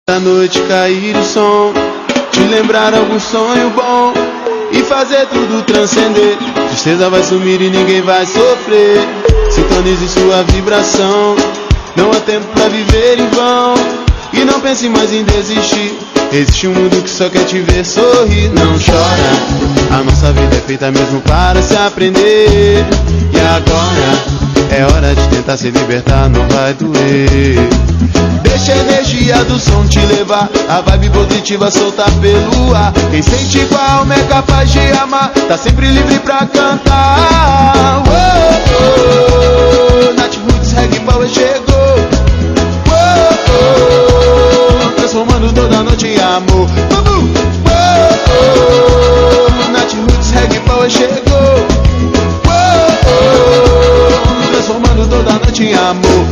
Da noite cair o som, te lembrar algum sonho bom e fazer tudo transcender. Tristeza vai sumir e ninguém vai sofrer. Sintonize sua vibração, não há tempo pra viver em vão. E não pense mais em desistir, existe um mundo que só quer te ver sorrir. Não chora, a nossa vida é feita mesmo para se aprender. E agora é hora de tentar se libertar, não vai doer. Deixa a energia do som te levar, a vibe positiva soltar pelo ar. Quem sente com a alma é capaz de amar, tá sempre livre pra cantar. Oh, oh, Nath Roots Reggae Power chegou. Oh, oh, transformando toda noite em amor. Oh, oh, Nath Roots Reggae Power chegou. Oh, oh, transformando toda noite em amor.